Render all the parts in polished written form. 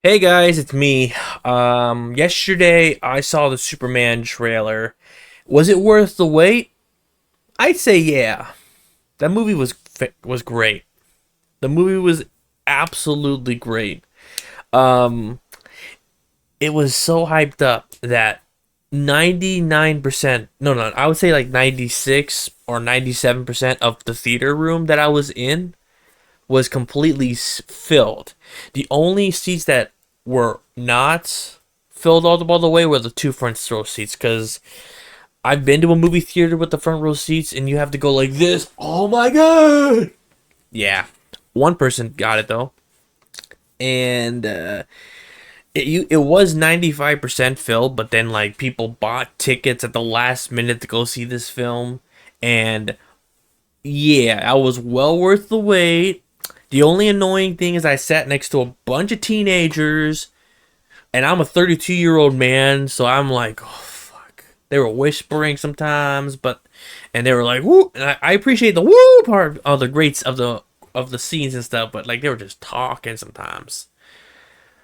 Hey guys, it's me. Yesterday I saw the Superman trailer. Was it worth the wait? I'd say yeah. That movie was great. The movie was absolutely great. Um, it was so hyped up that 99%, no, I would say like 96 or 97% of the theater room that I was in was completely filled. The only seats that were not filled all the way were the two front row seats because I've been to a movie theater with the front row seats and you have to go like this. Oh my god! Yeah, one person got it though, and it was 95% filled, but then like people bought tickets at the last minute to go see this film, and yeah, I was well worth the wait. The only annoying thing is I sat next to a bunch of teenagers, and I'm a 32-year-old man, so I'm like, oh fuck. They were whispering sometimes, and they were like, woo. And I appreciate the woo part of the greats of the scenes and stuff, but like they were just talking sometimes.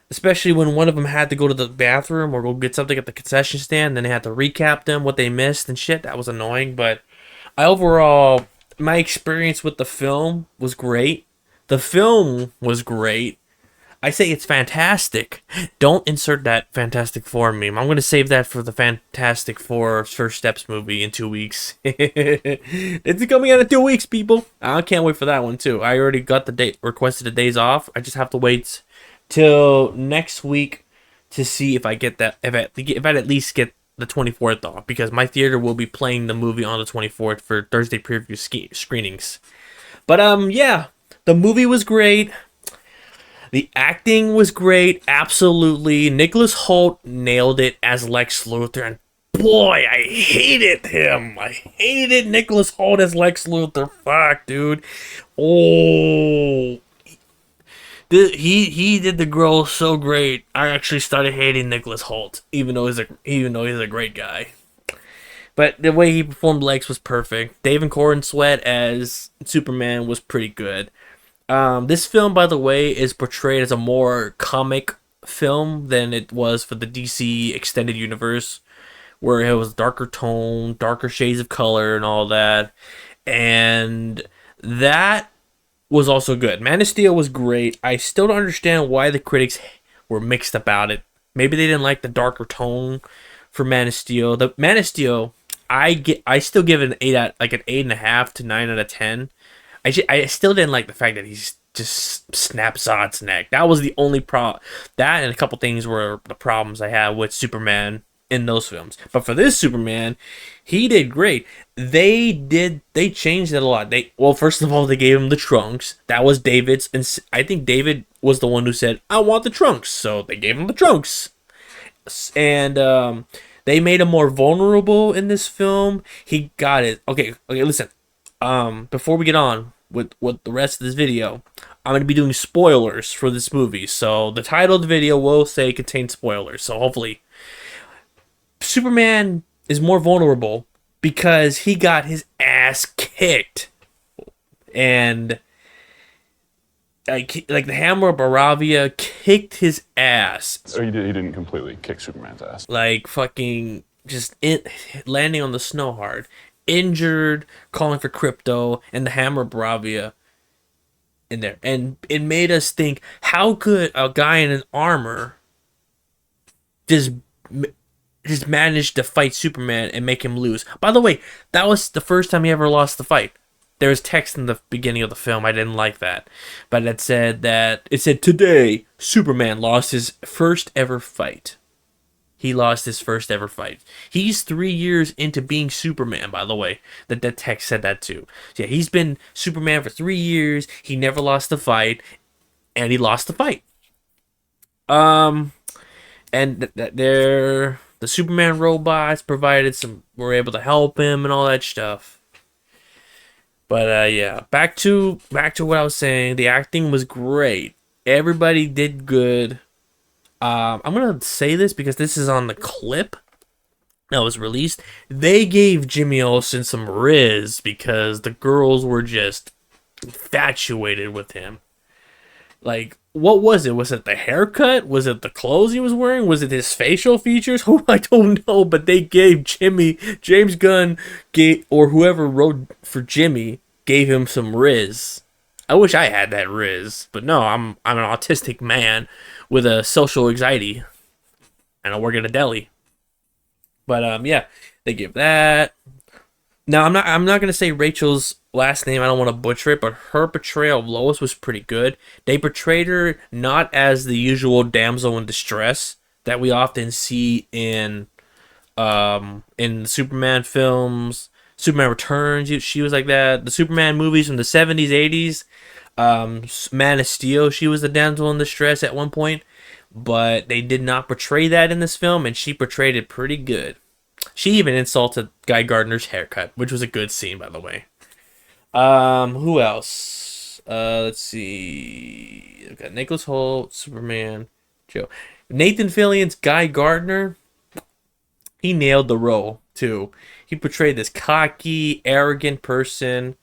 Especially when one of them had to go to the bathroom or go get something at the concession stand, then they had to recap them what they missed and shit. That was annoying, but I overall my experience with the film was great. The film was great. I say it's fantastic. Don't insert that Fantastic Four meme. I'm going to save that for the Fantastic Four First Steps movie in 2 weeks. It's coming out in 2 weeks, people. I can't wait for that one, too. I already got the date, requested the days off. I just have to wait till next week to see if I get that, if I'd at least get the 24th off, because my theater will be playing the movie on the 24th for Thursday preview screenings. But, yeah, the movie was great. The acting was great, absolutely. Nicholas Hoult nailed it as Lex Luthor, and boy, I hated him. I hated Nicholas Hoult as Lex Luthor. Fuck, dude. Oh, he did the girl so great. I actually started hating Nicholas Hoult, even though he's a great guy. But the way he performed Lex was perfect. David Corn Sweat as Superman was pretty good. This film, by the way, is portrayed as a more comic film than it was for the DC extended universe, where it was darker tone, darker shades of color, and all that. And that was also good. Man of Steel was great. I still don't understand why the critics were mixed about it. Maybe they didn't like the darker tone for Man of Steel. The Man of Steel, I still give it an 8.5 to 9 out of 10. I still didn't like the fact that he's just snaps Zod's neck. That was the only problem. That and a couple things were the problems I had with Superman in those films. But for this Superman, he did great. They changed it a lot. First of all, they gave him the trunks. That was David's, and I think David was the one who said, "I want the trunks," so they gave him the trunks. And they made him more vulnerable in this film. He got it. Okay, listen. Before we get on with the rest of this video, I'm going to be doing spoilers for this movie. So the title of the video will say contains spoilers. So hopefully Superman is more vulnerable because he got his ass kicked. And like the Hammer of Baravia kicked his ass. So he didn't completely kick Superman's ass. Like fucking landing on the snow hard. Injured, calling for crypto, and the Hammer of Bravia in there. And it made us think, how could a guy in an armor just manage to fight Superman and make him lose? By the way, that was the first time he ever lost the fight. There was text in the beginning of the film. I didn't like that. But it said today, Superman lost his first ever fight. He lost his first ever fight. He's 3 years into being Superman, by the way. That text said that too. So yeah, he's been Superman for 3 years. He never lost a fight, and he lost the fight. And the Superman robots were able to help him and all that stuff. But yeah, back to what I was saying. The acting was great. Everybody did good. I'm gonna say this because this is on the clip that was released. They gave Jimmy Olsen some riz because the girls were just infatuated with him. Like what was it? Was it the haircut? Was it the clothes he was wearing? Was it his facial features? Oh, I don't know. But they gave James Gunn, or whoever wrote for Jimmy, gave him some riz. I wish I had that riz, but no, I'm an autistic man with a social anxiety, and I work in a deli. But yeah, they give that. Now I'm not gonna say Rachel's last name. I don't want to butcher it, but her portrayal of Lois was pretty good. They portrayed her not as the usual damsel in distress that we often see in Superman films. Superman Returns, she was like that. The Superman movies from the 70s, 80s. Man of Steel, she was the damsel in distress at one point, but they did not portray that in this film, and she portrayed it pretty good. She even insulted Guy Gardner's haircut, which was a good scene, by the way. Who else? Let's see. We've got Nicholas Hoult, Superman, Joe. Nathan Fillion's Guy Gardner, he nailed the role, too. He portrayed this cocky, arrogant person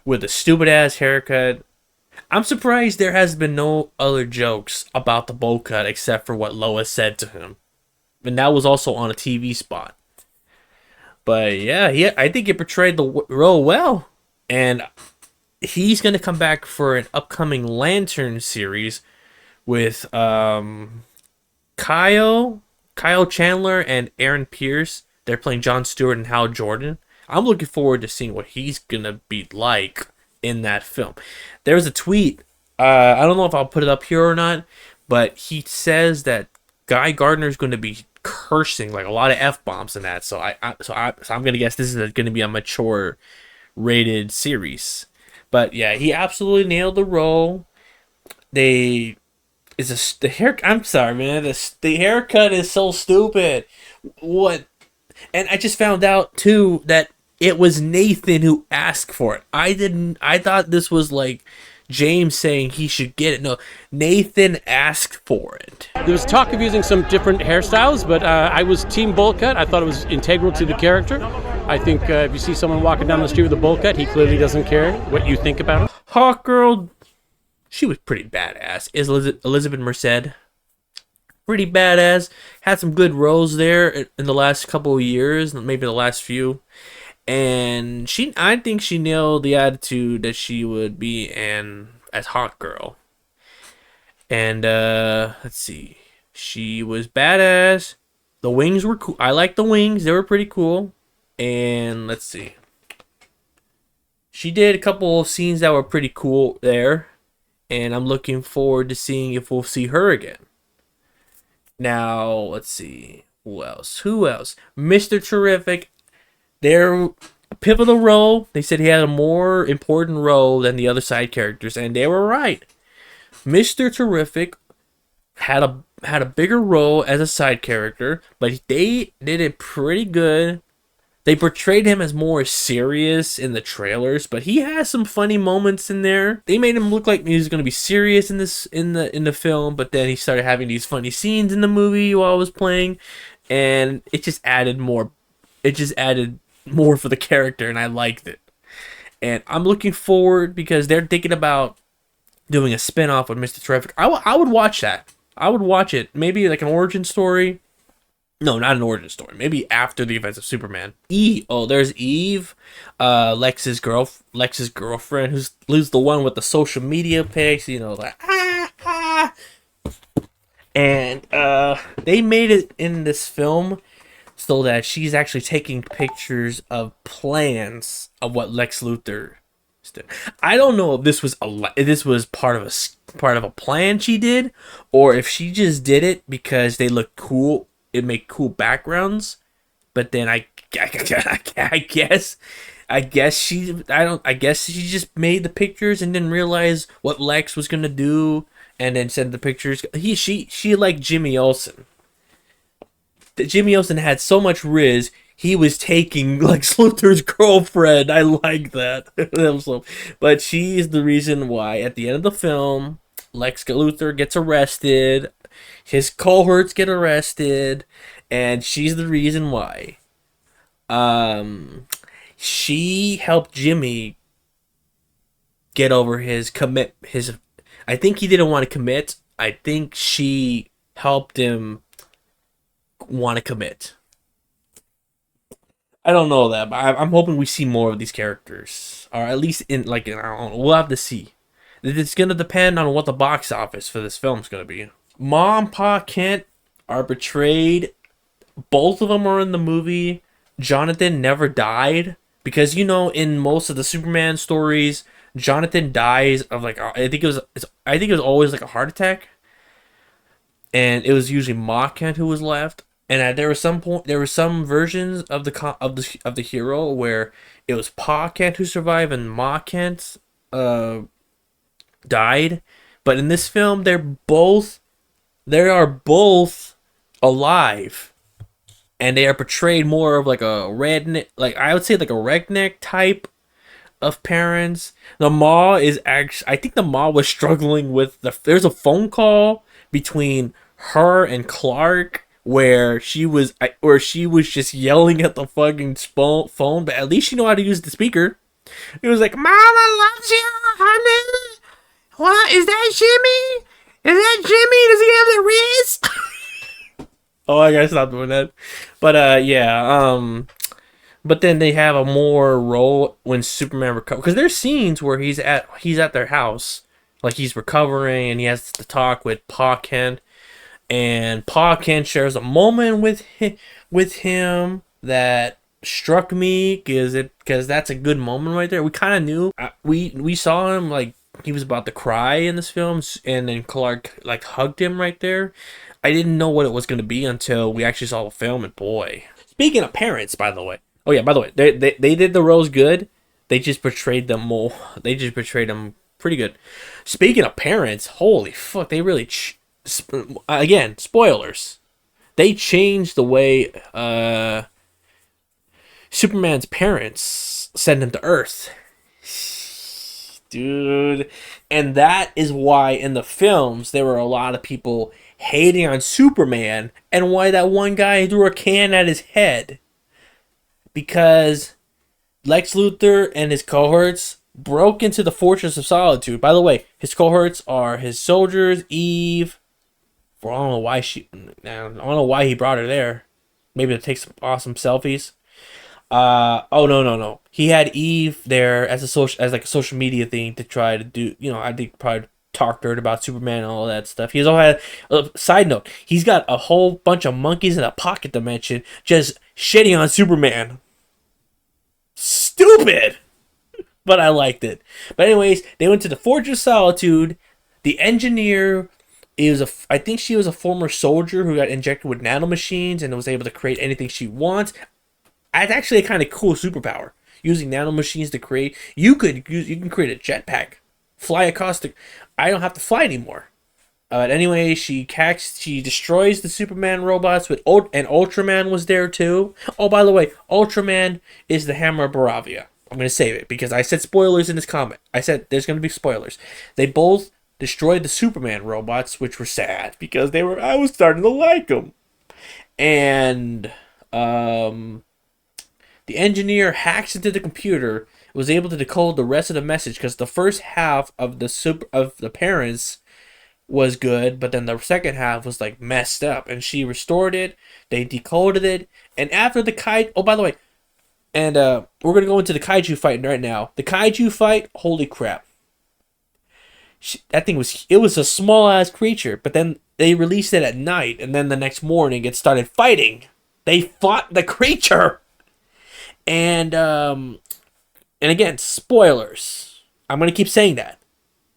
with a stupid-ass haircut. I'm surprised there has been no other jokes about the bowl cut except for what Lois said to him. And that was also on a TV spot. But yeah, I think he portrayed the role well. And he's going to come back for an upcoming Lantern series with Kyle Chandler and Aaron Pierce. They're playing Jon Stewart and Hal Jordan. I'm looking forward to seeing what he's going to be like in that film. There was a tweet. I don't know if I'll put it up here or not, but he says that Guy Gardner is going to be cursing like a lot of F-bombs in that. So I'm going to guess this is going to be a mature rated series. But yeah, he absolutely nailed the role. I'm sorry, man. The haircut is so stupid. What? And I just found out too that it was Nathan who asked for it. I thought this was like James saying he should get it. No, Nathan asked for it. There was talk of using some different hairstyles, but I was team bowl cut. I thought it was integral to the character. I think if you see someone walking down the street with a bowl cut, he clearly doesn't care what you think about it. Hawkgirl, she was pretty badass. Is Elizabeth Merced pretty badass? Had some good roles there in the last couple of years, maybe the last few. And I think she nailed the attitude that she would be in as Hawkgirl. And let's see, she was badass. The wings were cool. I like the wings; they were pretty cool. And let's see, she did a couple of scenes that were pretty cool there. And I'm looking forward to seeing if we'll see her again. Now let's see, who else? Mr. Terrific. Their pivotal role, they said he had a more important role than the other side characters, and they were right. Mr. Terrific had a bigger role as a side character, but they did it pretty good. They portrayed him as more serious in the trailers, but he has some funny moments in there. They made him look like he was going to be serious in the film, but then he started having these funny scenes in the movie while I was playing, and it just added more. More for the character, and I liked it. And I'm looking forward because they're thinking about doing a spin-off with Mr. Terrific. I would watch that. I would watch it. Maybe like an origin story. No, not an origin story. Maybe after the events of Superman. There's Eve, Lex's girlfriend, who's the one with the social media pics. And they made it in this film so that she's actually taking pictures of plans of what Lex Luthor did. I don't know if this was part of a plan she did, or if she just did it because they look cool. It make cool backgrounds. But then I guess she just made the pictures and didn't realize what Lex was gonna do, and then sent the pictures. She like Jimmy Olsen. Jimmy Olsen had so much riz, he was taking Lex Luthor's girlfriend. I like that. But she is the reason why at the end of the film, Lex Luthor gets arrested, his cohorts get arrested, and she's the reason why. She helped Jimmy get over his I think he didn't want to commit I think she helped him want to commit. I don't know that, but I'm hoping we see more of these characters, or at least in like I don't know. We'll have to see. It's gonna depend on what the box office for this film's gonna be. Mom, Pa Kent are betrayed. Both of them are in the movie. Jonathan never died because in most of the Superman stories, Jonathan dies of like I think it was always like a heart attack, and it was usually Ma Kent who was left. And there were some versions of the hero where it was Pa Kent who survived and Ma Kent died. But in this film, they are both alive, and they are portrayed more of like a redneck, like I would say like a redneck type of parents. The Ma is actually, I think the Ma was struggling with there's a phone call between her and Clark where she was just yelling at the fucking phone, but at least she know how to use the speaker. It was like, "Mama loves you, honey. What is that, Jimmy? Is that Jimmy? Does he have the wrist?" Oh, I gotta stop doing that. But yeah. But then they have a more role when Superman recovers, because there's scenes where he's at their house, like he's recovering and he has to talk with Pa Kent. And Pa Kent shares a moment with him that struck me because that's a good moment right there. We kind of knew we saw him like he was about to cry in this film, and then Clark like hugged him right there. I didn't know what it was going to be until we actually saw the film, and boy. Speaking of parents, by the way. Oh yeah, by the way, they did the roles good. They just portrayed them more. They just portrayed them pretty good. Speaking of parents, holy fuck, they really again, spoilers. They changed the way Superman's parents send him to Earth. Dude. And that is why in the films there were a lot of people hating on Superman, and why that one guy threw a can at his head. Because Lex Luthor and his cohorts broke into the Fortress of Solitude. By the way, his cohorts are his soldiers, Eve. I don't know why he brought her there. Maybe to take some awesome selfies. Oh no. He had Eve there as a social media thing to try to do. I think probably talk to her about Superman and all that stuff. He's all had. Side note: he's got a whole bunch of monkeys in a pocket dimension just shitting on Superman. Stupid, but I liked it. But anyways, they went to the Fortress of Solitude. The engineer. I think she was a former soldier who got injected with nanomachines and was able to create anything she wants. That's actually a kind of cool superpower. Using nanomachines to create, you can create a jetpack, fly across the. I don't have to fly anymore. But anyway, she destroys the Superman robots and Ultraman was there too. Oh, by the way, Ultraman is the Hammer of Baravia. I'm gonna save it because I said spoilers in this comment. I said there's gonna be spoilers. They both destroyed the Superman robots, which were sad because I was starting to like them. And the engineer hacks into the computer, was able to decode the rest of the message because the first half of the parents was good, but then the second half was like messed up, and she restored it. They decoded it, and after the oh, by the way, and we're gonna go into the kaiju fight right now. The kaiju fight, holy crap! That thing was a small ass creature, but then they released it at night, and then the next morning it started fighting. They fought the creature, and again, spoilers. I'm gonna keep saying that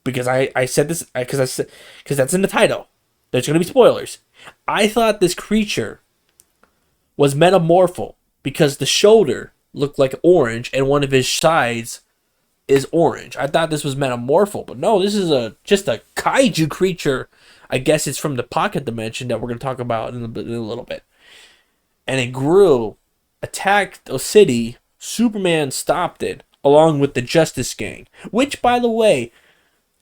because I said this because that's in the title. There's gonna be spoilers. I thought this creature was metamorpho because the shoulder looked like orange and one of his sides is orange. I thought this was metamorpho, but no, this is just a kaiju creature. I guess it's from the pocket dimension that we're going to talk about in a little bit. And it grew, attacked the city. Superman stopped it, along with the Justice Gang. Which, by the way,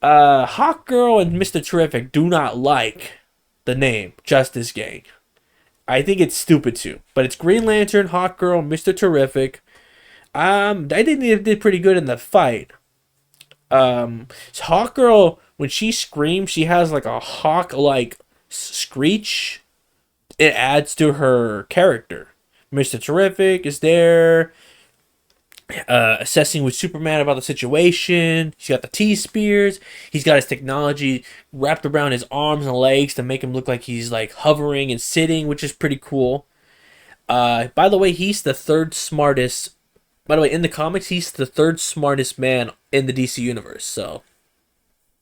Hawkgirl and Mr. Terrific do not like the name Justice Gang. I think it's stupid too. But it's Green Lantern, Hawkgirl, Mr. Terrific. I think they did pretty good in the fight. So Hawkgirl when she screams, she has like a hawk like screech. It adds to her character. Mr. Terrific is there, assessing with Superman about the situation. He's got the T-spears. He's got his technology wrapped around his arms and legs to make him look like he's like hovering and sitting, which is pretty cool. By the way, he's the third smartest. By the way, in the comics, he's the third smartest man in the DC universe. So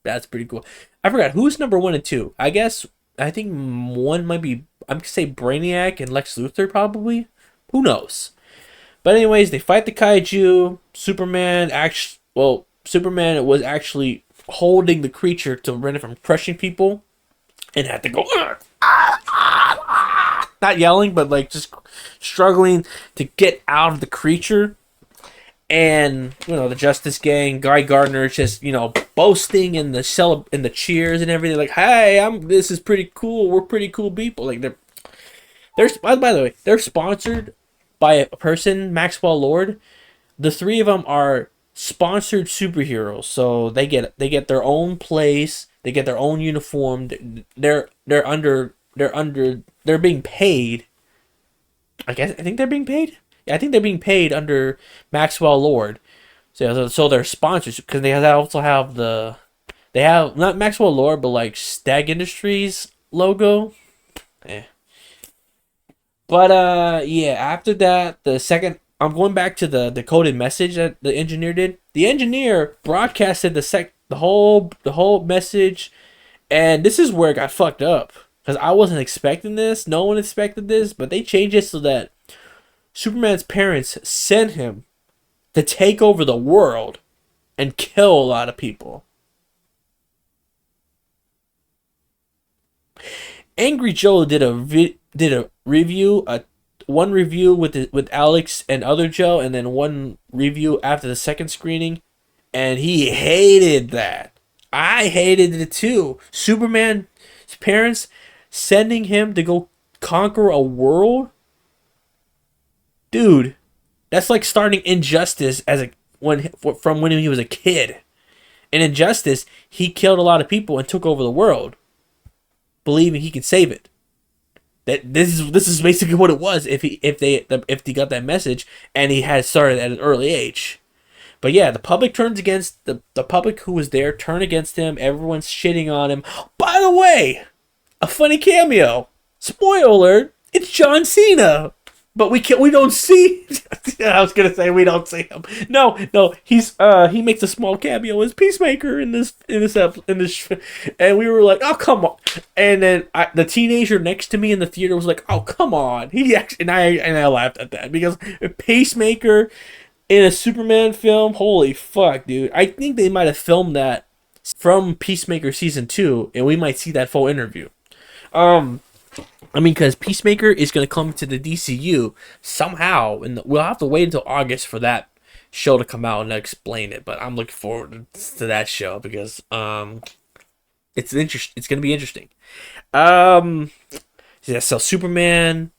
that's pretty cool. I forgot who's number 1 and 2. I think one might be. I'm gonna say Brainiac and Lex Luthor probably. Who knows? But anyways, they fight the kaiju. Superman was actually holding the creature to prevent it from crushing people, and had to go not yelling, but like just struggling to get out of the creature. And the Justice Gang, Guy Gardner, just boasting in the cheers and everything, like, "Hey, this is pretty cool. We're pretty cool people." Like they're by the way, they're sponsored by a person, Maxwell Lord. The three of them are sponsored superheroes, so they get their own place, they get their own uniform. They're being paid. I think they're being paid. Yeah, I think they're being paid under Maxwell Lord. So they're sponsors because they also have not Maxwell Lord, but like Stag Industries logo. But yeah, after that, I'm going back to the decoded message that the engineer did. The engineer broadcasted the whole message, and this is where it got fucked up because I wasn't expecting this. No one expected this, but they changed it so that Superman's parents sent him to take over the world and kill a lot of people. Angry Joe did a review, one review with Alex and other Joe, and then one review after the second screening, and he hated that. I hated it too. Superman's parents sending him to go conquer a world. Dude, that's like starting Injustice from when he was a kid. In Injustice, he killed a lot of people and took over the world, believing he could save it. This is basically what it was if he got that message and he had started at an early age. But yeah, the public turns against the public who was there, turn against him. Everyone's shitting on him. By the way, a funny cameo. Spoiler alert, it's John Cena. But we don't see. I was gonna say we don't see him. No, he makes a small cameo as Peacemaker in this, and we were like, oh come on. And then the teenager next to me in the theater was like, oh come on. He actually and I laughed at that because Peacemaker in a Superman film, holy fuck, dude. I think they might have filmed that from Peacemaker season 2, and we might see that full interview. Because Peacemaker is going to come to the DCU somehow, and we'll have to wait until August for that show to come out and explain it. But I'm looking forward to that show because it's going to be interesting. Yeah, so Superman,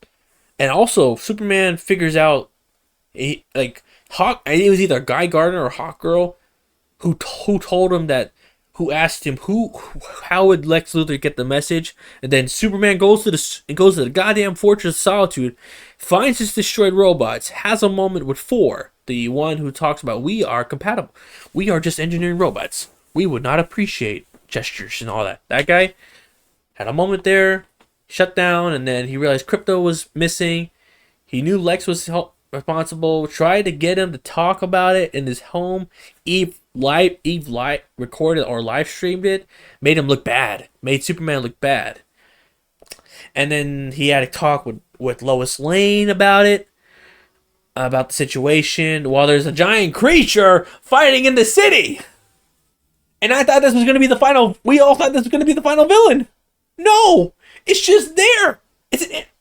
and also Superman figures out Hawk. It was either Guy Gardner or Hawkgirl who told him that. Who asked him how would Lex Luthor get the message, and then Superman goes to the goddamn Fortress of Solitude, finds his destroyed robots, has a moment with 4, the one who talks about we are compatible, we are just engineering robots, we would not appreciate gestures and all that. That guy had a moment there, shut down, and then he realized Krypto was missing. He knew Lex was responsible. Tried to get him to talk about it in his home. Eve recorded or live streamed it. Made him look bad. Made Superman look bad. And then he had a talk with Lois Lane about it. About the situation. While there's a giant creature fighting in the city. And I thought this was going to be the final. We all thought this was going to be the final villain. No! It's just there.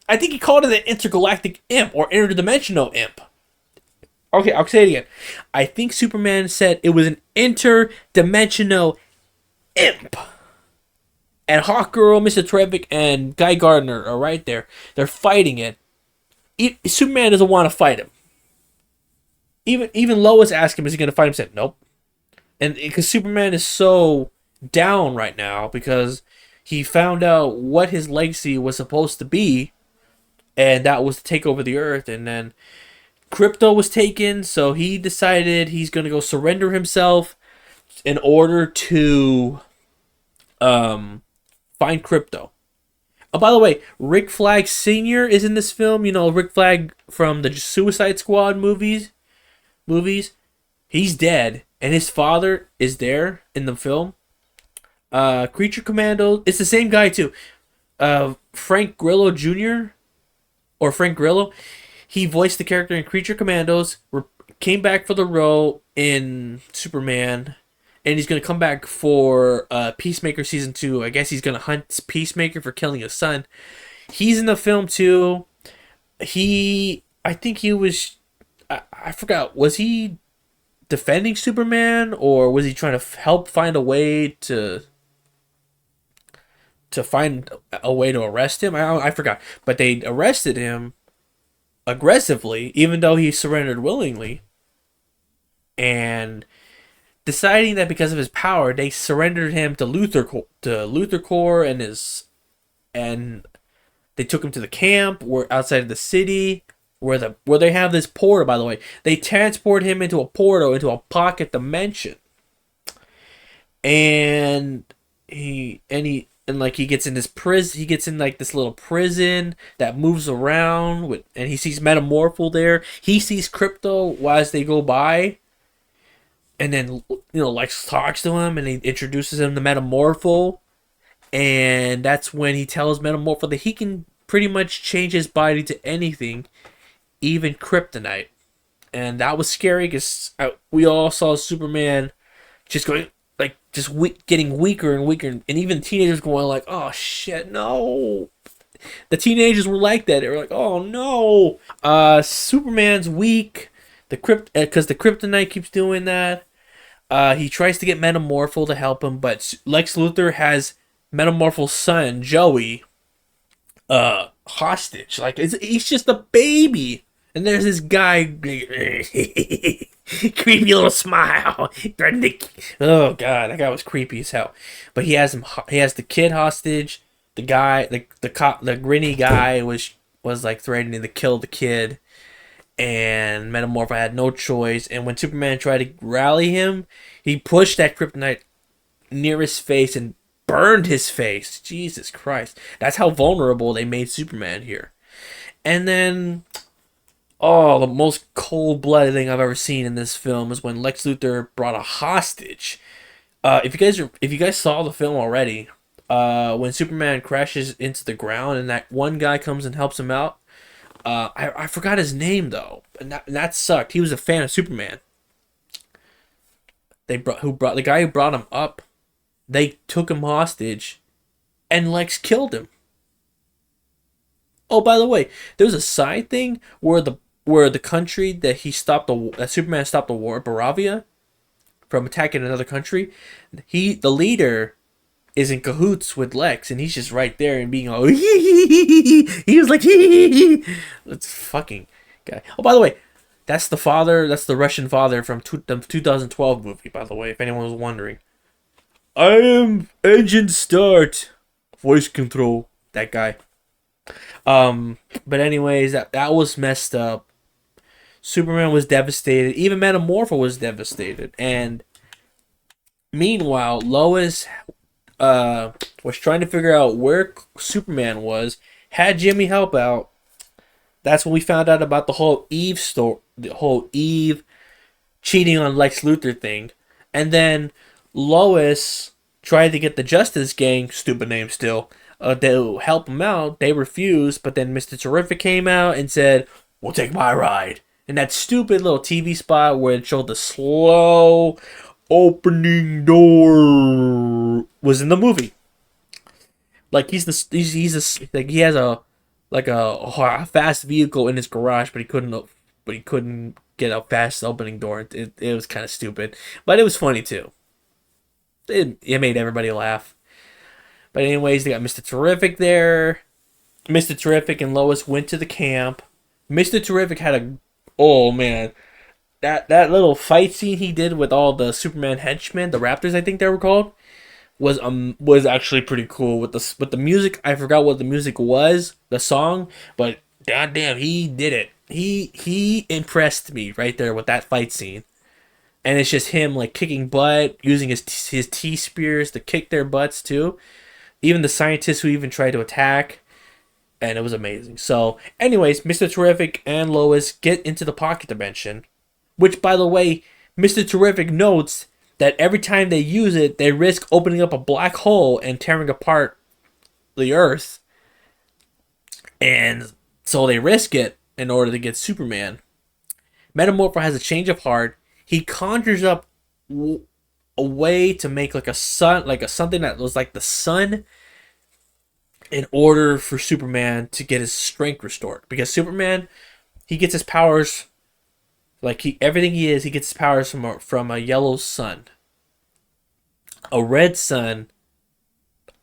I think he called it an intergalactic imp or interdimensional imp. Okay, I'll say it again. I think Superman said it was an interdimensional imp. And Hawkgirl, Mr. Terrific, and Guy Gardner are right there. They're fighting it. Superman doesn't want to fight him. Even Lois asked him, is he going to fight him? He said, nope. And because Superman is so down right now because he found out what his legacy was supposed to be, and that was to take over the earth. And then Crypto was taken, so he decided he's gonna go surrender himself in order to find Crypto. Oh, by the way, Rick Flag Sr. is in this film. You know, Rick Flag from the Suicide Squad movies. He's dead, and his father is there in the film. Creature Commando. It's the same guy too. Frank Grillo Jr. or Frank Grillo. He voiced the character in Creature Commandos. Came back for the role in Superman. And he's going to come back for Peacemaker Season 2. I guess he's going to hunt Peacemaker for killing his son. He's in the film, too. I think he was... I forgot. Was he defending Superman? Or was he trying to help find a way to find a way to arrest him? I forgot. But they arrested him aggressively, even though he surrendered willingly. And... deciding that because of his power, they surrendered him to Luthor Corps and they took him to the camp outside of the city where they have this portal. By the way, they transport him into a portal into a pocket dimension, and he gets in this prison. He gets in like this little prison that moves around and he sees Metamorpho there. He sees Crypto as they go by. And then, Lex talks to him and he introduces him to Metamorpho. And that's when he tells Metamorpho that he can pretty much change his body to anything, even kryptonite. And that was scary because we all saw Superman just going, getting weaker and weaker. And even teenagers going like, oh shit, no. The teenagers were like that. They were like, oh no. Superman's weak. Because the kryptonite keeps doing that. He tries to get Metamorpho to help him, but Lex Luthor has Metamorpho's son, Joey, hostage. Like, he's just a baby. And there's this guy, creepy little smile. Oh god, that guy was creepy as hell. But he has the kid hostage. The guy, the grinny guy was like threatening to kill the kid. And Metamorpho had no choice. And when Superman tried to rally him, he pushed that kryptonite near his face and burned his face. Jesus Christ. That's how vulnerable they made Superman here. And then, the most cold-blooded thing I've ever seen in this film is when Lex Luthor brought a hostage. If you guys saw the film already, when Superman crashes into the ground and that one guy comes and helps him out, I forgot his name though, and that sucked. He was a fan of Superman. The guy who brought him up. They took him hostage, and Lex killed him. Oh, by the way, there was a side thing where the country that Superman stopped the war, Baravia, from attacking another country. The leader is in cahoots with Lex, and he's just right there and being all he was like Let's fucking guy. Oh, by the way, that's the Russian father from the 2012 movie, by the way, if anyone was wondering. I am engine start, voice control, that guy. But anyways, that was messed up. Superman was devastated, even Metamorpho was devastated, and meanwhile Lois was trying to figure out where Superman was, had Jimmy help out. That's when we found out about the whole Eve story, the whole Eve cheating on Lex Luthor thing. And then Lois tried to get the Justice Gang, stupid name still, to help him out. They refused, but then Mr. Terrific came out and said, "We'll take my ride." And that stupid little TV spot where it showed the slow opening door was in the movie. Like he has a fast vehicle in his garage, but he couldn't get a fast opening door. It was kind of stupid, but it was funny too. It made everybody laugh. But anyways, they got Mr. Terrific there. Mr. Terrific and Lois went to the camp. Mr. Terrific had that little fight scene he did with all the Superman henchmen, the Raptors, I think they were called, was actually pretty cool with the music. I forgot what the music was, the song, but goddamn, he did it. He impressed me right there with that fight scene. And it's just him like kicking butt, using his T spears to kick their butts too. Even the scientists who even tried to attack, and it was amazing. So, anyways, Mr. Terrific and Lois get into the pocket dimension, which, by the way, Mr. Terrific notes that every time they use it, they risk opening up a black hole and tearing apart the Earth. And so they risk it in order to get Superman. Metamorpho has a change of heart. He conjures up a way to make like a sun, like a something that was like the sun, in order for Superman to get his strength restored. Because Superman, he gets his powers, like everything he is, he gets his powers from a yellow sun. A red sun,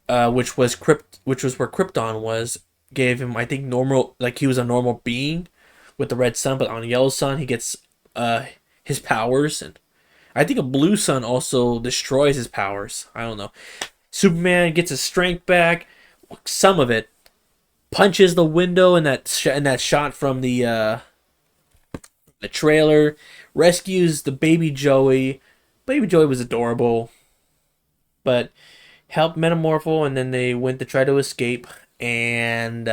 which was where Krypton was, gave him, I think, normal, like he was a normal being with the red sun, but on a yellow sun he gets his powers, and I think a blue sun also destroys his powers. I don't know. Superman gets his strength back, some of it, punches the window in that shot from the trailer, rescues the baby Joey. Baby Joey was adorable, but helped Metamorpho, and then they went to try to escape, and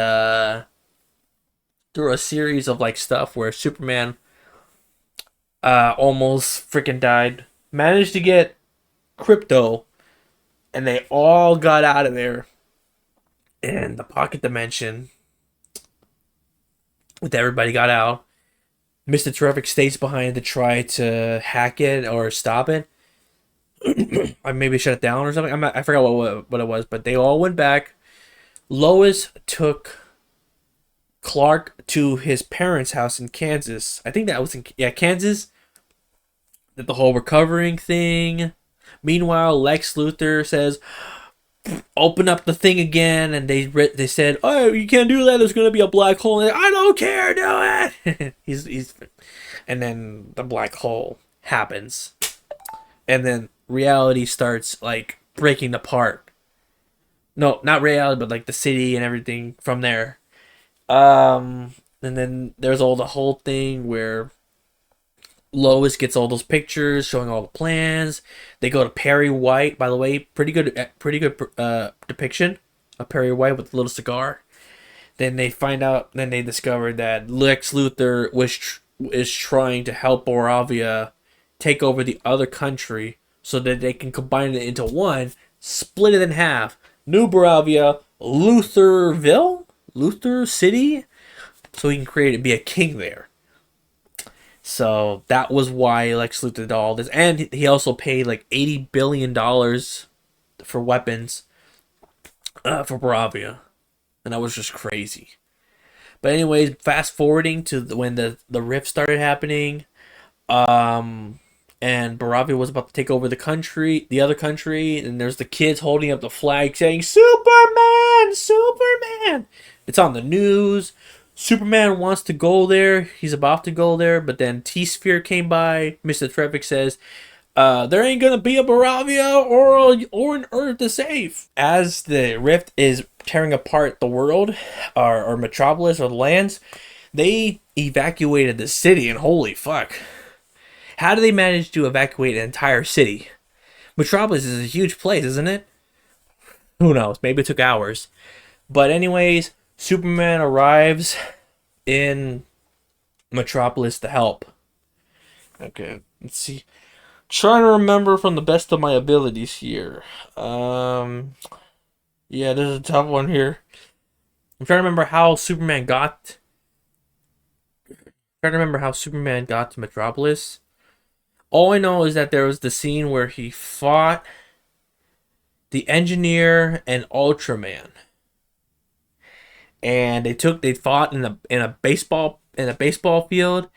through a series of like stuff where Superman almost freaking died, managed to get Krypto, and they all got out of there. And the pocket dimension, with everybody got out, Mr. Terrific stays behind to try to hack it or stop it. Or maybe shut it down or something. I forgot what it was, but they all went back. Lois took Clark to his parents' house in Kansas. I think that was in Kansas. Did the whole recovering thing. Meanwhile, Lex Luthor says, "Open up the thing again," and they said, "Oh, you can't do that. There's gonna be a black hole." And I don't care. Do it. he's, and then the black hole happens, and then reality starts like breaking apart. No, not reality, but like the city and everything from there. And then there's the whole thing where Lois gets all those pictures showing all the plans. They go to Perry White, by the way, pretty good depiction of Perry White with a little cigar. Then they discover that Lex Luthor is trying to help Boravia take over the other country so that they can combine it into one, split it in half. New Boravia, Luthor City, so he can be a king there. So that was why Lex Luthor did all this. And he also paid like $80 billion for weapons for Boravia. And that was just crazy. But anyways, fast forwarding to when the rift started happening. And Boravia was about to take over the other country. And there's the kids holding up the flag saying, "Superman! Superman!" It's on the news. Superman wants to go there. He's about to go there, but then T-Sphere came by. Mr. Terrific says, there ain't gonna be a Boravia or an Earth to save. As the rift is tearing apart the world, or Metropolis, or the lands, they evacuated the city, and holy fuck. How do they manage to evacuate an entire city? Metropolis is a huge place, isn't it? Who knows? Maybe it took hours. But anyways, Superman arrives in Metropolis to help. Okay, let's see. Trying to remember from the best of my abilities here. Yeah, this is a tough one here. I'm trying to remember how Superman got to Metropolis. All I know is that there was the scene where he fought the Engineer and Ultraman. And they fought in a baseball field,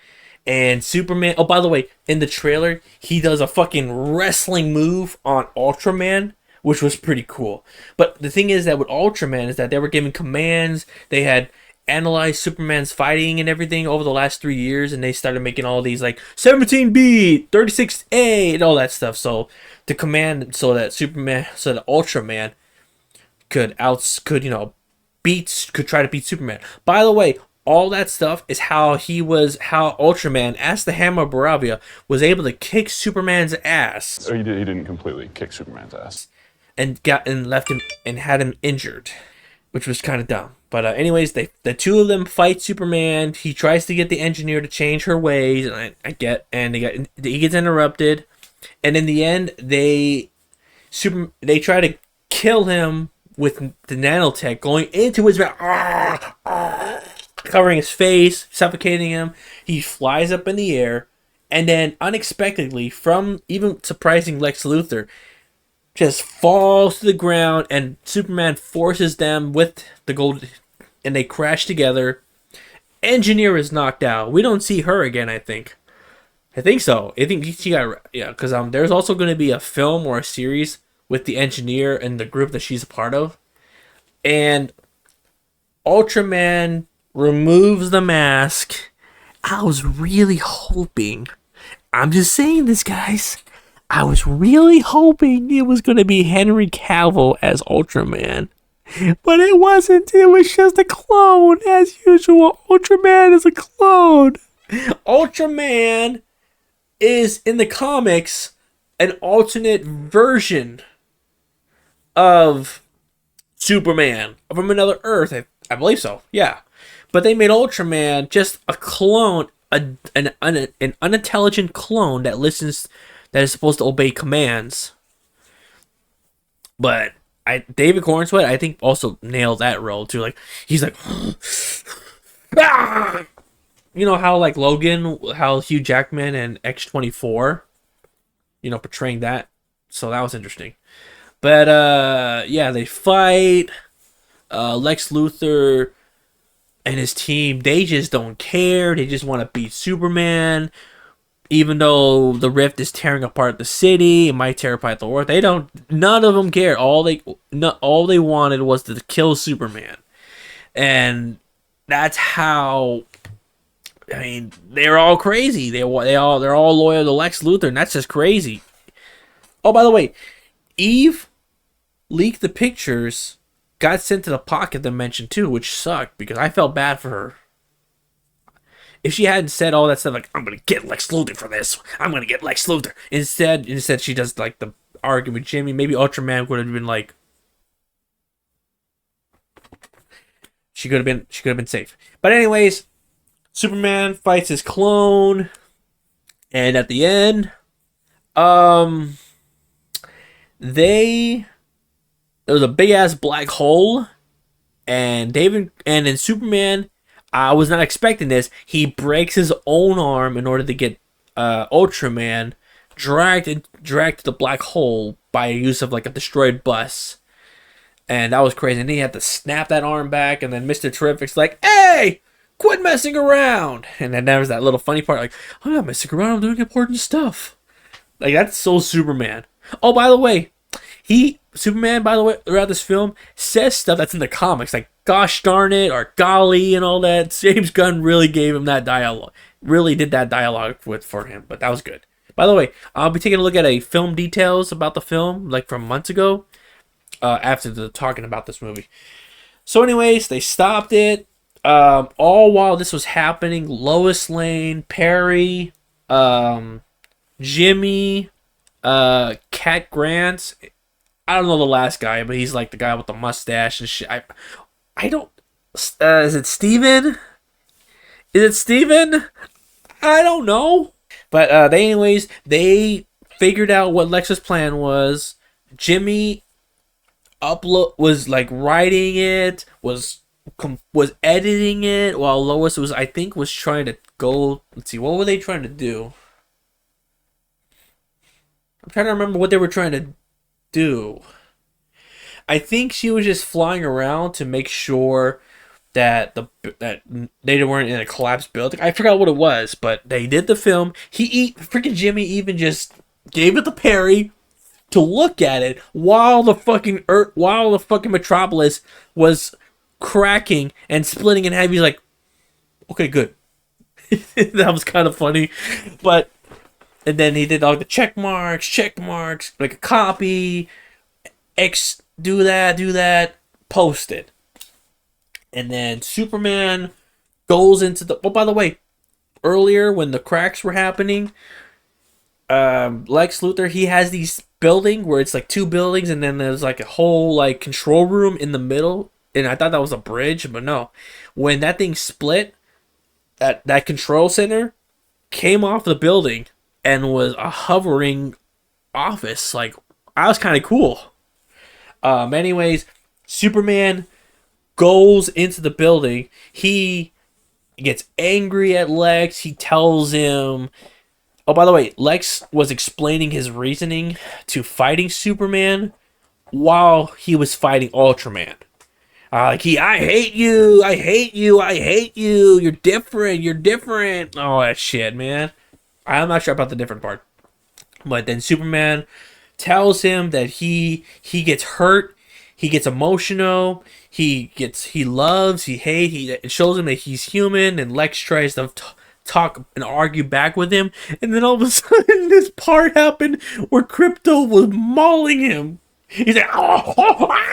and Superman, oh, by the way, in the trailer he does a fucking wrestling move on Ultraman, which was pretty cool. But the thing is that with Ultraman is that they were giving commands. They had analyzed Superman's fighting and everything over the last 3 years, and they started making all these like 17B, 36A, and all that stuff. So to command, so that Ultraman could try to beat Superman. By the way, all that stuff is how Ultraman, as the Hammer of Baravia, was able to kick Superman's ass. Or he didn't completely kick Superman's ass. And left him and had him injured, which was kind of dumb. But anyways, the two of them fight Superman. He tries to get the engineer to change her ways, and he gets interrupted. And in the end, they try to kill him with the nanotech going into his mouth, covering his face, suffocating him. He flies up in the air, and then unexpectedly, from even surprising Lex Luthor, just falls to the ground, and Superman forces them with the gold, and they crash together. Engineer is knocked out. We don't see her again, I think so. I think she got, because there's also going to be a film or a series with the Engineer and the group that she's a part of. And Ultraman removes the mask. I was really hoping, I'm just saying this, guys, I was really hoping it was going to be Henry Cavill as Ultraman. But it wasn't. It was just a clone, as usual. Ultraman is a clone. Ultraman is, in the comics, an alternate version of Superman from another Earth. I believe so, yeah. But they made Ultraman just a clone, an unintelligent clone that is supposed to obey commands. But David Cornsweet, I think, also nailed that role too. Like, he's like, ah! You know how like Logan, how Hugh Jackman and X-24, portraying that. So that was interesting. But yeah, they fight. Lex Luthor and his team, they just don't care. They just want to beat Superman. Even though the rift is tearing apart the city, it might tear apart the world. None of them care. All they wanted was to kill Superman. And that's how, they're all crazy. They're all loyal to Lex Luthor, and that's just crazy. Oh, by the way, Eve leaked the pictures, got sent to the pocket dimension too, which sucked because I felt bad for her. If she hadn't said all that stuff like, I'm gonna get Lex Luthor for this, I'm gonna get Lex Luthor. Instead she does like the argument with Jimmy. Maybe Ultraman would have been like, she could have been safe. But anyways, Superman fights his clone, and at the end, there was a big ass black hole, and then Superman, I was not expecting this. He breaks his own arm in order to get Ultraman dragged to the black hole by use of like a destroyed bus. And that was crazy. And then he had to snap that arm back, and then Mr. Terrific's like, hey, quit messing around. And then there was that little funny part like, I'm not messing around, I'm doing important stuff. Like, that's so Superman. Oh, by the way, Superman, throughout this film, says stuff that's in the comics, like gosh darn it, or golly, and all that. James Gunn really gave him that dialogue. Really did that dialogue for him, but that was good. By the way, I'll be taking a look at a film details about the film, like from months ago, after talking about this movie. So anyways, they stopped it. All while this was happening, Lois Lane, Perry, Jimmy, Cat Grant, I don't know the last guy, but he's like the guy with the mustache and shit. I don't. Is it Steven? I don't know. But they figured out what Lex's plan was. Jimmy was like writing it, was editing it, while Lois was trying to go. Let's see, what were they trying to do? I'm trying to remember what they were trying to do. I think she was just flying around to make sure that they weren't in a collapsed building. I forgot what it was, but they did the film. Freaking Jimmy even just gave it to Perry to look at it while the fucking Metropolis was cracking and splitting in half. He's like, okay, good. That was kind of funny. But, and then he did all the check marks, like a copy, do that, post it. And then Superman goes into the, oh, by the way, earlier when the cracks were happening, Lex Luthor, he has these building where it's like two buildings and then there's like a whole like control room in the middle, and I thought that was a bridge, but no. When that thing split, that control center came off the building and was a hovering office. Like, I was kind of cool. Anyways, Superman goes into the building. He gets angry at Lex. He tells him, oh, by the way, Lex was explaining his reasoning to fighting Superman while he was fighting Ultraman. I hate you, you're different. Oh, that shit, man. I'm not sure about the different part. But then Superman tells him that he gets hurt, he gets emotional, he loves, he hates, it shows him that he's human, and Lex tries to talk and argue back with him, and then all of a sudden this part happened where Krypto was mauling him. He's like, oh.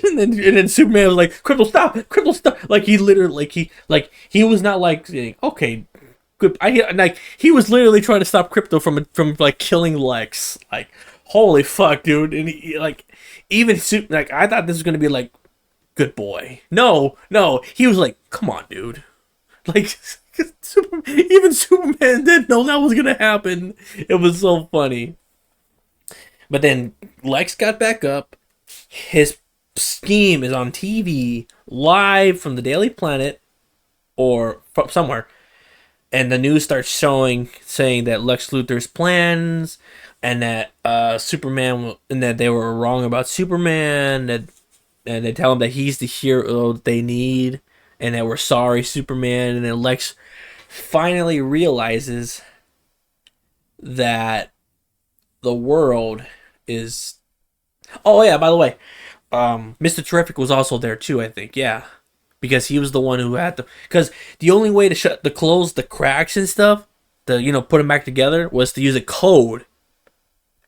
And then Superman was like, Krypto, stop. Like, he literally, he was not like saying, okay, good. He was literally trying to stop Krypto from like killing Lex. Like, holy fuck, dude. And he, like, even like, I thought this was gonna be like, good boy. No, he was like, come on, dude. Like, even Superman didn't know that was gonna happen. It was so funny. But then Lex got back up. His scheme is on TV live from the Daily Planet or from somewhere, and the news starts saying that Lex Luthor's plans and that Superman, and that they were wrong about Superman, and they tell him that he's the hero they need, and that we're sorry, Superman. And then Lex finally realizes that the world is, oh yeah, by the way, Mr. Terrific was also there too, I think. Yeah, because he was the one who had to. Because the only way to close the cracks and stuff, to put them back together, was to use a code.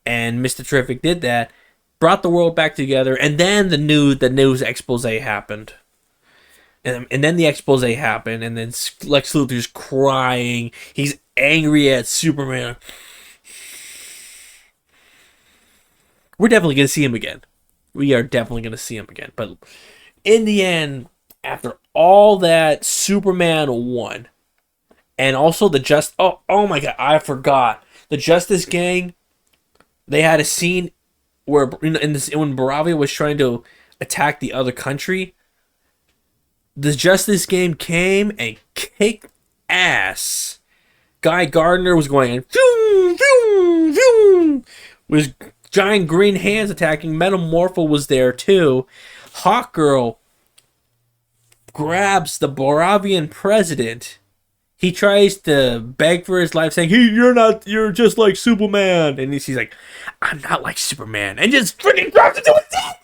And Mr. Terrific did that, brought the world back together, and then the news expose happened. And then the expose happened, and then Lex Luthor's crying. He's angry at Superman. We're definitely gonna see him again. We are definitely going to see him again. But in the end, after all that, Superman won. And also oh my god, I forgot. The Justice Gang, they had a scene where when Baravia was trying to attack the other country, the Justice Gang came and kicked ass. Guy Gardner was going, vroom, vroom, vroom, was giant green hands attacking. Metamorpho was there too. Hawkgirl grabs the Boravian president. He tries to beg for his life, saying, "Hey, you're just like Superman." And he's like, "I'm not like Superman," and just freaking grabs it to his death.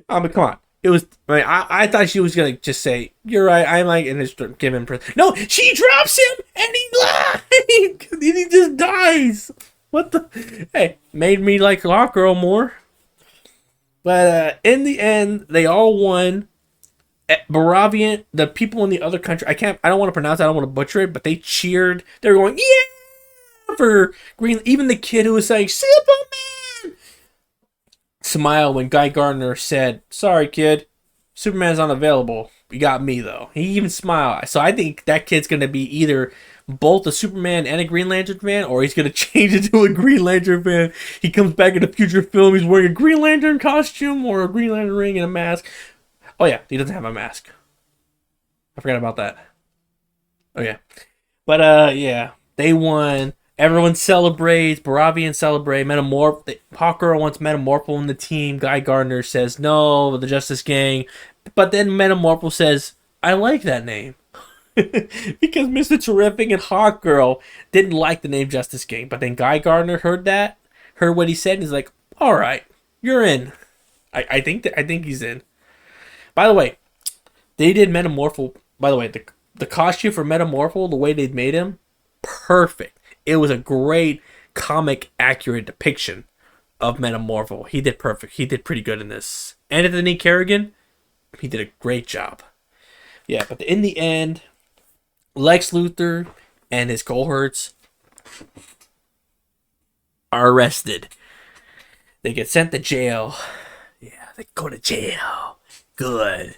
I mean, come on. It was. I thought she was gonna just say, "You're right. I'm like," and just give him. No, she drops him, and he just dies. What the? Hey, made me like Hawkgirl more. But in the end, they all won. Baravian, the people in the other country, I don't want to pronounce it, I don't want to butcher it, but they cheered. They were going, yeah, for Green. Even the kid who was saying, Superman! Smile when Guy Gardner said, sorry, kid, Superman's unavailable. You got me, though. He even smiled. So I think that kid's going to be either both a Superman and a Green Lantern fan, or he's going to change into a Green Lantern fan. He comes back in a future film, he's wearing a Green Lantern costume or a Green Lantern ring and a mask. Oh, yeah, he doesn't have a mask. I forgot about that. Oh, yeah. But, yeah, they won. Everyone celebrates. Baravian celebrate. Hawkgirl wants Metamorpho in the team. Guy Gardner says, no, the Justice Gang. But then Metamorpho says, I like that name. Because Mr. Terrific and Hawkgirl didn't like the name Justice Gang. But then Guy Gardner heard what he said, and he's like, all right, you're in. I think he's in. By the way, they did Metamorpho. By the way, the costume for Metamorpho, the way they made him, perfect. It was a great comic accurate depiction of Metamorpho. He did perfect. He did pretty good in this. Anthony Kerrigan, he did a great job. Yeah, but in the end, Lex Luthor and his cohorts are arrested. They get sent to jail. Yeah, they go to jail. Good.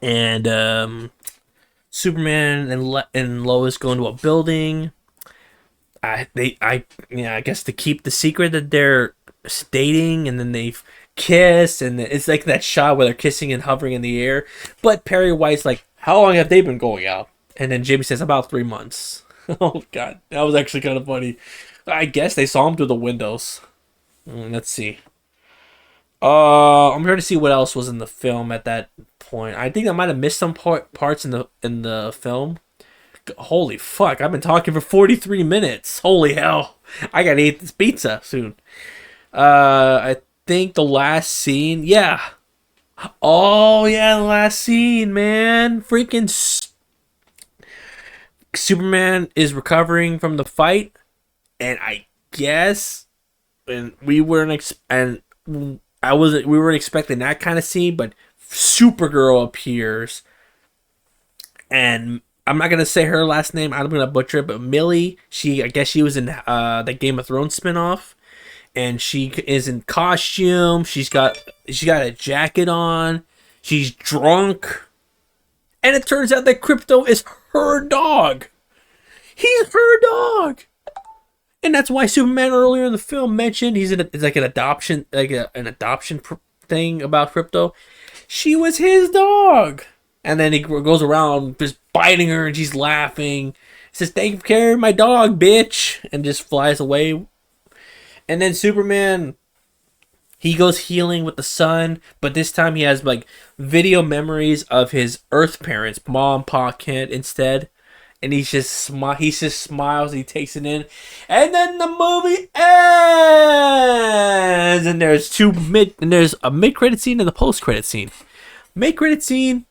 And Superman and Lois go into a building. I guess to keep the secret that they're dating, and then they kiss, and it's like that shot where they're kissing and hovering in the air. But Perry White's like, "How long have they been going out?" And then Jimmy says, "About 3 months." Oh God, that was actually kind of funny. I guess they saw him through the windows. Let's see. I'm trying to see what else was in the film at that point. I think I might have missed some parts in the film. Holy fuck! I've been talking for 43 minutes. Holy hell! I gotta eat this pizza soon. I think the last scene. Yeah. Oh yeah, the last scene, man. Freaking Superman is recovering from the fight, and I guess, and we weren't expecting that kind of scene, but Supergirl appears, and I'm not gonna say her last name. I'm gonna butcher it, but Millie. I guess she was in the Game of Thrones spinoff, and she is in costume. She got a jacket on. She's drunk, and it turns out that Krypto is her dog. He's her dog, and that's why Superman earlier in the film mentioned it's like an adoption, thing about Krypto. She was his dog. And then he goes around just biting her, and she's laughing. He says, "Thank you for carrying my dog, bitch," and just flies away. And then Superman, he goes healing with the sun, but this time he has like video memories of his Earth parents, Mom, Pa Kent, instead. And he just smiles, and he takes it in, and then the movie ends. And there's a mid-credit scene and a post-credit scene. Mid-credit scene.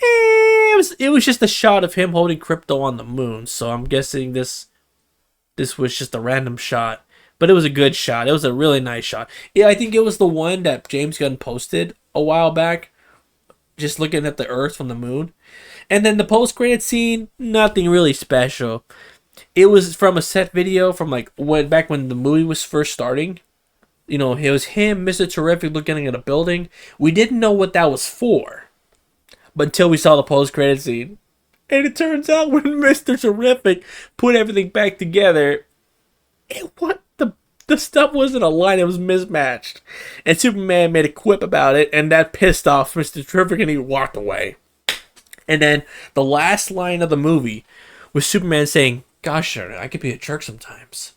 It was just a shot of him holding Krypto on the moon, so I'm guessing this was just a random shot, but it was a good shot. It was a really nice shot. Yeah, I think it was the one that James Gunn posted a while back, just looking at the Earth from the moon. And then the post-credit scene, nothing really special. It was from a set video from like back when the movie was first starting. You know, it was him, Mr. Terrific, looking at a building. We didn't know what that was for, but until we saw the post-credit scene. And it turns out when Mr. Terrific put everything back together, the stuff wasn't aligned, it was mismatched. And Superman made a quip about it, and that pissed off Mr. Terrific, and he walked away. And then the last line of the movie was Superman saying, "Gosh darn it, I could be a jerk sometimes."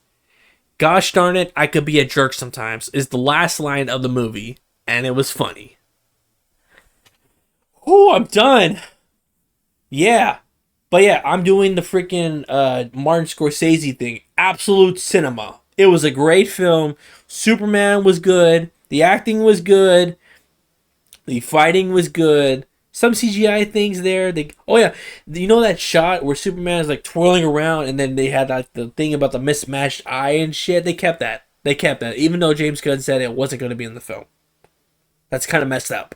Gosh darn it, I could be a jerk sometimes is the last line of the movie, and it was funny. Oh, I'm done. Yeah. But yeah, I'm doing the freaking Martin Scorsese thing. Absolute cinema. It was a great film. Superman was good. The acting was good. The fighting was good. Some CGI things there. Oh yeah, you know that shot where Superman is like twirling around, and then they had like the thing about the mismatched eye and shit. They kept that. Even though James Gunn said it wasn't going to be in the film. That's kind of messed up.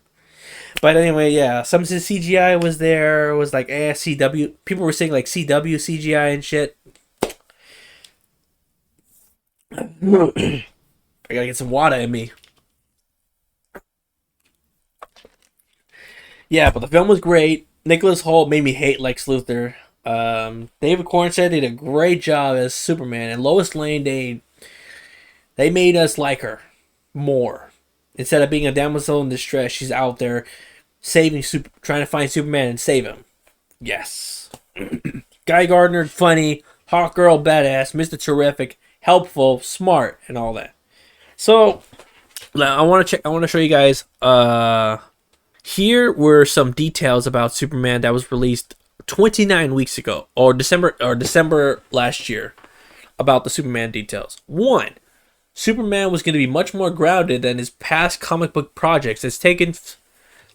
But anyway, yeah, some CGI was there. It was like CW. People were saying like CW CGI and shit. I gotta get some water in me. Yeah, but the film was great. Nicholas Hoult made me hate Lex Luthor. David Corn said they did a great job as Superman, and Lois Lane, they made us like her more. Instead of being a damsel in distress, she's out there trying to find Superman and save him. Yes. Guy Gardner, funny. Hawk Girl, badass. Mr. Terrific, helpful, smart, and all that. So, I want to show you guys. Here were some details about Superman that was released 29 weeks ago, or December last year, about the Superman details. 1. Superman was going to be much more grounded than his past comic book projects. It's taken,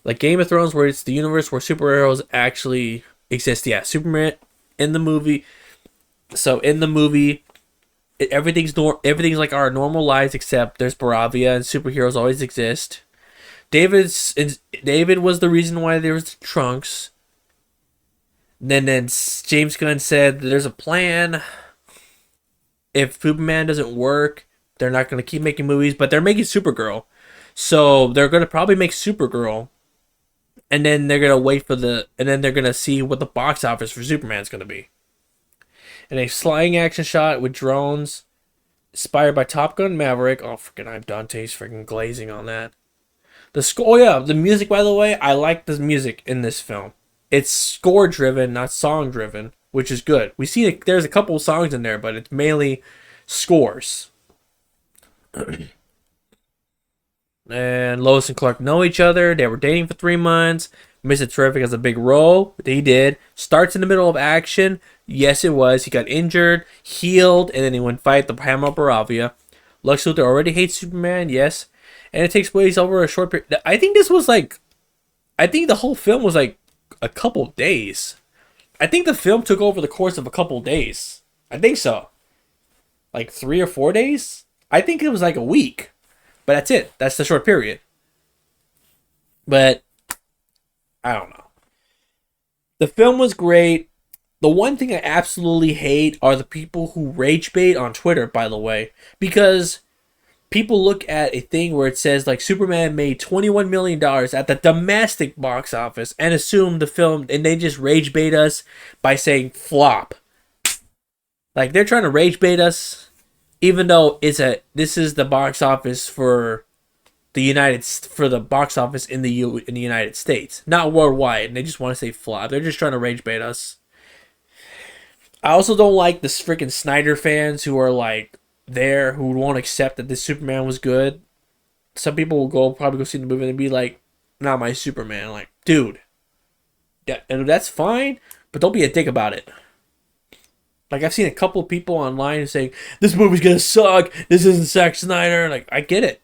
like Game of Thrones, where it's the universe where superheroes actually exist. Yeah, Superman in the movie. So in the movie, everything's like our normal lives, except there's Baravia and superheroes always exist. David was the reason why there was the Trunks. Then James Gunn said there's a plan. If Superman doesn't work, they're not going to keep making movies, but they're making Supergirl. So they're going to probably make Supergirl. And then they're going to wait for and then they're going to see what the box office for Superman's going to be. And a flying action shot with drones inspired by Top Gun Maverick. Oh, freaking, I'm Dante's freaking glazing on that. The score, oh yeah, the music, by the way, I like the music in this film. It's score driven, not song driven, which is good. We see there's a couple of songs in there, but it's mainly scores. And Lois and Clark know each other. They were dating for 3 months. Mr. Terrific has a big role. He did. Starts in the middle of action. Yes, it was. He got injured, healed, and then he went fight the Hammer of Baravia. Lex Luthor already hates Superman. Yes. And it takes place over a short period. I think the whole film was like a couple of days. I think the film took over the course of a couple of days. I think so. Like 3 or 4 days? I think it was like a week. But that's it. That's the short period. But I don't know. The film was great. The one thing I absolutely hate are the people who rage bait on Twitter, by the way. Because people look at a thing where it says like Superman made $21 million at the domestic box office and assume the film, and they just rage bait us by saying flop. Like they're trying to rage bait us, even though this is the box office for the box office in the United States, not worldwide. And they just want to say flop. They're just trying to rage bait us. I also don't like the freaking Snyder fans who are like who won't accept that this Superman was good. Some people will probably go see the movie and be like, "Not my Superman." Like, dude, yeah, and that's fine, but don't be a dick about it. Like, I've seen a couple of people online saying this movie's gonna suck. This isn't Zack Snyder. Like, I get it.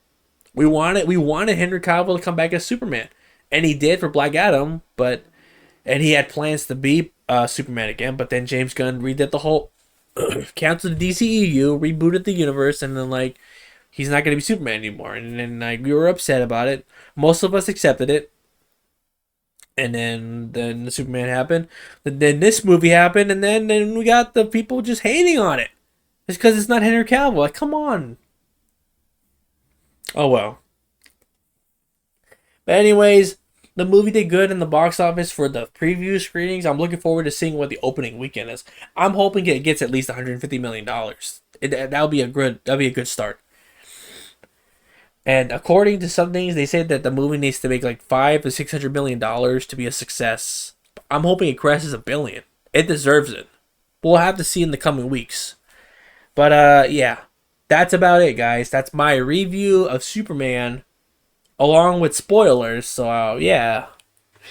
We wanted Henry Cavill to come back as Superman, and he did for Black Adam. And he had plans to be Superman again, but then James Gunn redid the whole canceled the DCEU, rebooted the universe, and then like he's not going to be Superman anymore. And then like we were upset about it. Most of us accepted it. And then the Superman happened. Then this movie happened, and then we got the people just hating on it. It's because it's not Henry Cavill. Like, come on. Oh well. But anyways, the movie did good in the box office for the preview screenings. I'm looking forward to seeing what the opening weekend is. I'm hoping it gets at least $150 million. That'll be a good start. And according to some things, they said that the movie needs to make like $500 to $600 million to be a success. I'm hoping it crosses $1 billion. It deserves it. We'll have to see in the coming weeks. But yeah, that's about it, guys. That's my review of Superman, along with spoilers. So yeah,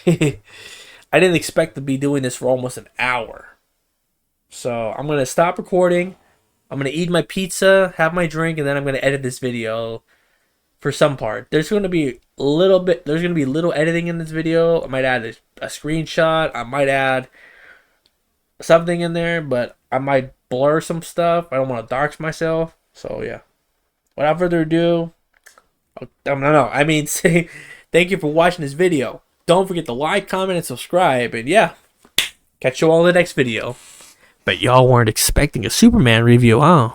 I didn't expect to be doing this for almost an hour. So I'm gonna stop recording. I'm gonna eat my pizza, have my drink, and then I'm gonna edit this video. For some part, there's gonna be little editing in this video. I might add a screenshot. I might add something in there, but I might blur some stuff. I don't want to dox myself. So yeah. Without further ado, say thank you for watching this video. Don't forget to like, comment, and subscribe. And yeah, catch you all in the next video. But y'all weren't expecting a Superman review, huh?